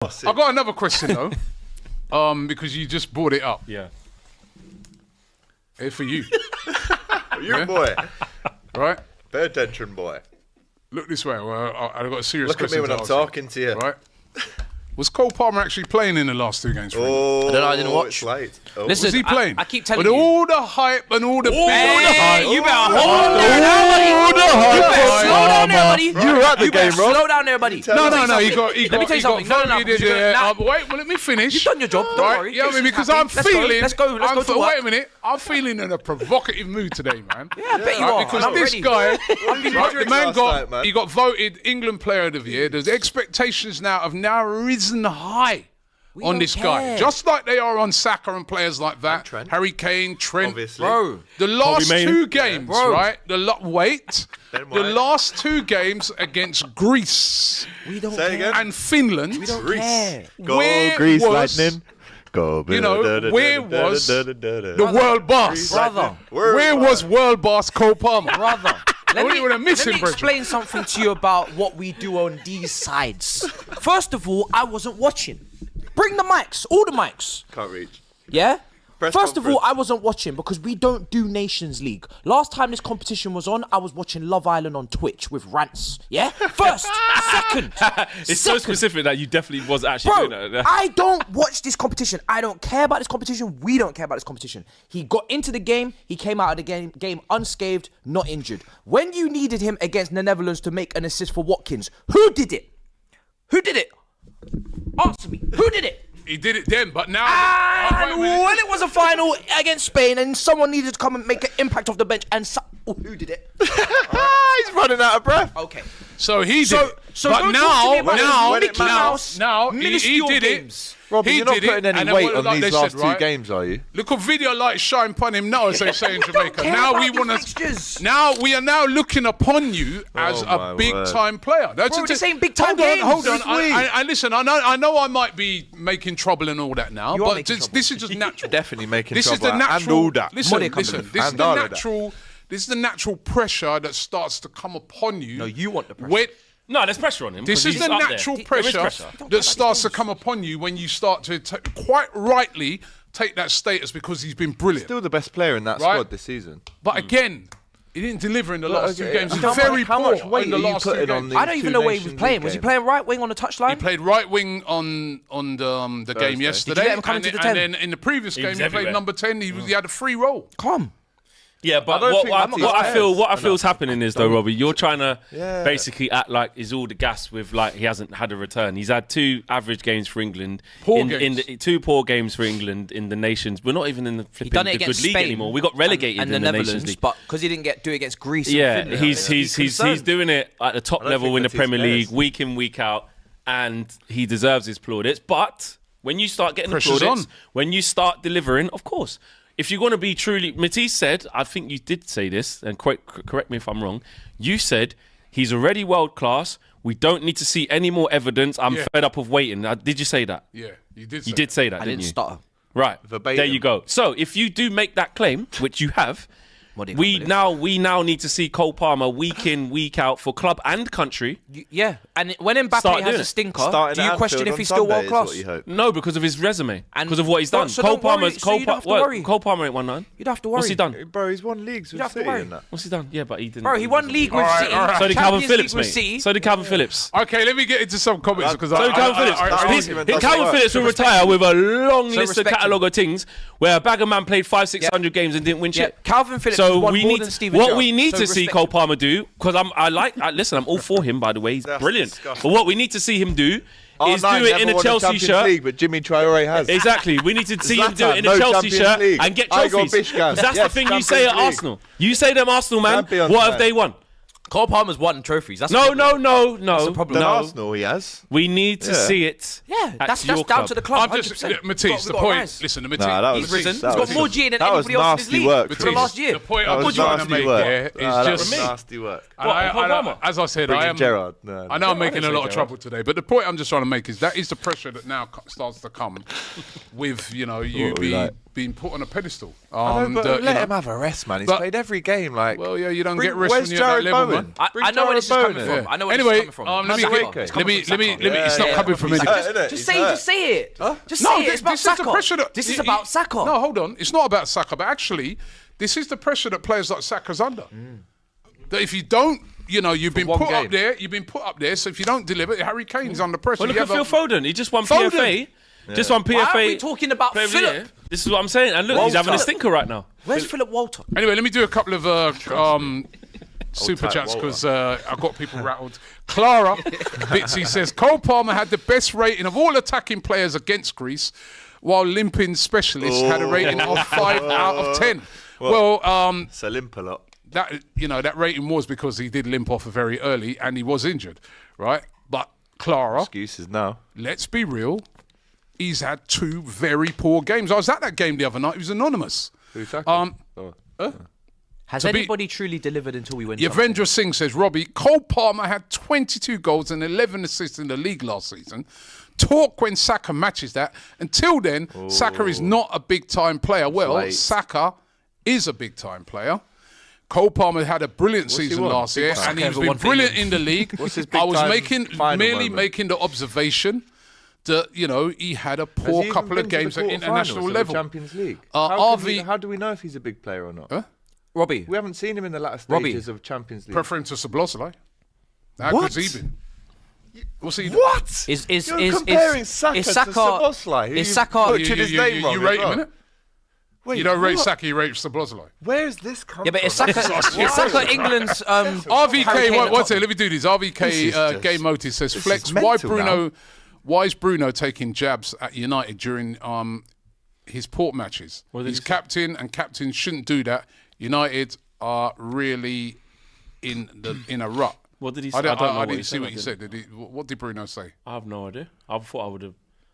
I've got another question though, because you just brought it up. Yeah. It's for you. You boy. Right? Pay attention, boy. Look this way. Well, I've got a serious Look at question. me when I'm talking to you. Right? Was Cole Palmer actually playing in the last 2 games for England? Oh, I don't know, I didn't watch. It's late. Oh. Listen, Was he playing? I keep telling With you. all the hype and all the... Hey, you better hold down there, buddy. You better slow down there, buddy. You were at the game, Rob. Slow down there, buddy. No, Let me he tell you something. No, voted. Wait, let me finish. You've done your job. Don't worry. Yeah, I mean, because I'm Let's go, feeling... let's go to work. Wait a minute. I'm feeling in a provocative mood today, man. Yeah, I bet you are. Because I'm this ready. guy... The man last night, he got voted England Player of the Year. The expectations now have risen high on this guy. Just like they are on Saka and players like that. Harry Kane, Trent. Obviously. Bro. The last Kobe 2 games, right? The last 2 games against Greece We don't Say care. again. and Finland. We don't Greece. care. Go Where Greece was- Lightning. Go. You know, where was the world boss? Brother. Where was world boss Cole Palmer? Brother. Let me Let me explain something to you about what we do on these sides. First of all, I wasn't watching. Bring the mics, all the mics. Can't reach. Yeah? Press First of all, conference. I wasn't watching because we don't do Nations League. Last time this competition was on, I was watching Love Island on Twitch with rants. Yeah? First. Second. It's so specific that you definitely was actually doing that. I don't watch this competition. I don't care about this competition. We don't care about this competition. He got into the game. He came out of the game unscathed, not injured. When you needed him against the Netherlands to make an assist for Watkins, who did it? Who did it? Answer me. Who did it? He did it then, but now... And when it was a final against Spain and someone needed to come and make an impact off the bench and who did it? He's running out of breath. Okay. So he did it. So but don't talk to me about Mickey Mouse, now he minuscule did games. Robbie, He you're not did it, putting and any then weight what- on like these they last said, 2 right? games, are you? Look at video light shine upon him now, as they say in Jamaica. care Now about we the want fixtures. to. Now we are now looking upon you as my a big-time player. That's Bro, a- this ain't big-time Hold on. games. I listen. I know I might be making trouble and all that now, You are but making this is just natural. Definitely making This is trouble. the natural. And all that. Listen. Money coming in. This is And the all of that. natural. This is the natural pressure that starts to come upon you. No, you want the pressure. When, No, there's pressure on him. this 'cause is he's the up there. natural There is pressure pressure. that starts to come upon you when you start to quite rightly take that status because he's been brilliant. Still the best player in that Right. squad this season. But again, he didn't deliver in the last 2 games. He's How very much poor weight in the are you last 2 putting on games. these I don't even two know where he was Nations playing. League Was he games? playing right wing on the touchline? He played right wing on the game Thursday. yesterday. Did you let him come and, into the and 10? then in the previous game, was he played everywhere. number 10. He had a free role. Come. Yeah, but don't think what Matty's I players. feel is happening is though, Robbie, you're trying to Yeah. basically act like he's all the gas with like he hasn't had a return. He's had 2 average games for England. Poor in games. the 2 poor games for England in the nations. We're not even in the He flipping done it the against good league Spain anymore. We got relegated and in the the Nations Netherlands, League. but because he didn't do it against Greece. and Yeah, Finland. he's concerned. doing it at the top don't level think in the that's his Premier League, best. week in, week out, and he deserves his plaudits. But when you start getting the Pressure's plaudits, on. when you start delivering, of course, if you're going to be truly, Matisse said, I think you did say this, and correct me if I'm wrong. You said he's already world class. We don't need to see any more evidence. I'm fed up of waiting. Did you say that? Yeah, you did. You did say that, I didn't didn't you? stutter. Right. Verbatim. There you go. So if you do make that claim, which you have, we now need to see Cole Palmer week in, week out for club and country. Yeah, and when Mbappe Start has doing a it. stinker, Starting do you at question Anfield if on he's still Sunday world is class? what you hope. No, because of his resume, And because of what he's done. so Cole don't worry, Palmer's so you don't have to worry. Cole Palmer ain't won none. You don't have to worry. What's he done? Bro, he's won leagues with have to City worry. and that. What's he done? Yeah, but he didn't. Bro, he won league with Alright, City. alright. So did Calvin Champions Phillips, League with mate. City. So did Calvin Phillips. Okay, let me get into some comments because So did Calvin Phillips. I- Calvin Phillips will retire with a long list of respect him. catalogue of things where a bag of man played 500-600 games and didn't win Yeah, shit. Calvin Phillips So won we more need than Steven what Gerrard. we need So to see respect Cole him. Palmer do, because listen, I'm all for him, by the way. He's That's brilliant. disgusting. But what we need to see him do is do R9 it in never a won Chelsea Champions shirt. League, but Jimmy Traore has. Exactly. We need to see him do it in a Zlatan, no Chelsea Champions shirt League. and get Igor trophies. Bishkan. Because that's the Yes, thing you say at Champions League. Arsenal. You say them Arsenal, man. Champions, What have man. they won? Cole Palmer's won trophies. That's No. the problem. That's the problem. Than No. Arsenal, he has. We need to Yeah. see it. Yeah, at that's your down club. to the club. I'm just 100%. Matisse. The We've got to point. rise. Listen, Matisse. Nah, that He's was- risen. He's that got was- more G than that was anybody else in his nasty league work, for the Matisse. last year. The point That I'm was trying to nasty make work. here is That just. was nasty work. As I said, Bringing I am. Gerrard. No, I know I'm I making a didn't lot say of Gerrard. trouble today, but the point I'm just trying to make is that is the pressure that now starts to come with, you What are we like? been put on a pedestal. I know, but let you him know, have a rest, man. He's but- played every game. Like, Well, yeah, you don't get rest where's when you're at that Jared level, Bowen? man. Bring I know where this is Jared coming Bowen from. in. I know where Anyway, this is coming from. let me it's not coming from me. Just say it. Just say it. It's about this is the Saka. pressure that This is about Saka. No, hold on. It's not about Saka, but actually, this is the pressure that players like Saka's under. That if you don't, you know, you've been one put up game. there. You've been put up there. So if you don't deliver, Harry Kane's under pressure. Well, look You at have Phil a- Foden. He just won Foden. PFA. Just won PFA. Why are we talking about Player of the Philip? Year. This is what I'm saying. And look, he's having a stinker right now. Where's Philip Walter? Anyway, let me do a couple of super tight chats Walter. because I've got people rattled. Clara Bitsy says Cole Palmer had the best rating of all attacking players against Greece, while limping specialists had a rating of 5 out of 10. Well, So limp a lot. that rating was because he did limp off very early and he was injured, right? But Clara, Excuses now. let's be real, he's had 2 very poor games. I was at that game the other night. He was anonymous. Who's Saka? Has To be- anybody truly delivered until we win? Yavendra Singh says, Robbie, Cole Palmer had 22 goals and 11 assists in the league last season. Talk when Saka matches that. Until then, Saka is not a big-time player. Well, late. Saka is a big-time player. Cole Palmer had a brilliant season won? last year, Saka and he's ever been won for brilliant England? in the league. What's his I was big-time final merely moment? making the observation that, you know, he had a poor couple of games at international level. Champions League. RV How do we know if he's a big player or not? Robbie. We haven't seen him in the latter Robbie. stages of Champions League. Prefer him to Szoboszlai. How What? good's he been? What's he What? You're comparing Saka to Szoboszlai, who Is you Saka? butchered his name wrong You as rate well. him, innit? Wait, You don't rate what? Saka, you rate Szoboszlai. Where's this come Yeah, but is from? Saka England's Harry RVK, Kane at one second, top? let me do this. RVK This is just- Game Motive says, this Flex, is why mental Why is Bruno taking jabs at United during his port matches? He's captain, and captains shouldn't do that. United are really in a rut. What did he say? I I don't know what didn't he see said. what he said. What did Bruno say? I have no idea. I thought I would have.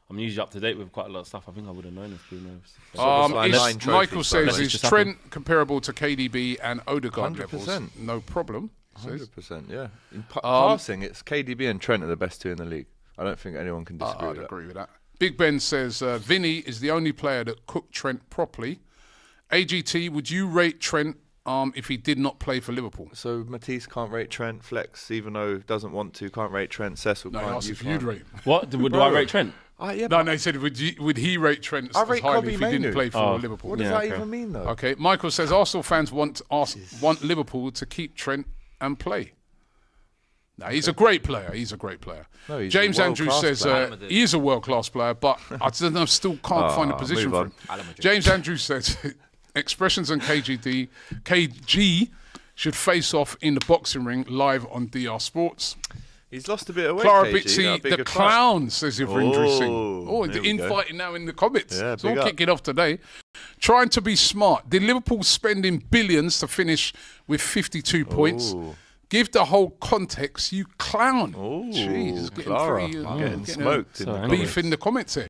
I'm usually up to date with quite a lot of stuff. I think I would have known if Bruno. Szoboszlai, 9 trophies, Michael so says, let's is just Trent comparable to KDB and Odegaard 100%. levels? No problem. Says. 100%, yeah. In passing, it's KDB and Trent are the best 2 in the league. I don't think anyone can disagree I'd with agree with that. Big Ben says, Vinny is the only player that cooked Trent properly. AGT, would you rate Trent if he did not play for Liverpool? that. So Matisse can't rate Trent. Flex, even though doesn't want to, can't rate Trent. Cecil No, I can't. asked You if you'd can't. rate him. What? Do I rate Trent? Yeah, No, he said, would he rate Trent I as rate highly Kobe if he didn't Mainu. play for Liverpool? What does Yeah, that okay. even mean, though? Okay, Michael says, Arsenal fans want Liverpool to keep Trent and play. No, he's a great player. He's a great player. No, he's James a Andrews world-class says player. he is a world-class player, but I still can't find a position move for him. on. James Andrews says expressions on KG should face off in the boxing ring live on DR Sports. He's lost a bit of weight. Clara KG, Bitsy, that'd be a the good fight. clown, says Yavendra Singh. Oh, there the we go. infighting now in the comments. Yeah, it's all big up. kicking off today. Trying to be smart. Did Liverpool spending billions to finish with 52 points? Ooh. Give the whole context, you clown. Oh, Jeez, getting Clara, free, getting getting smoked. in the Sorry, comments. beef in the comments here.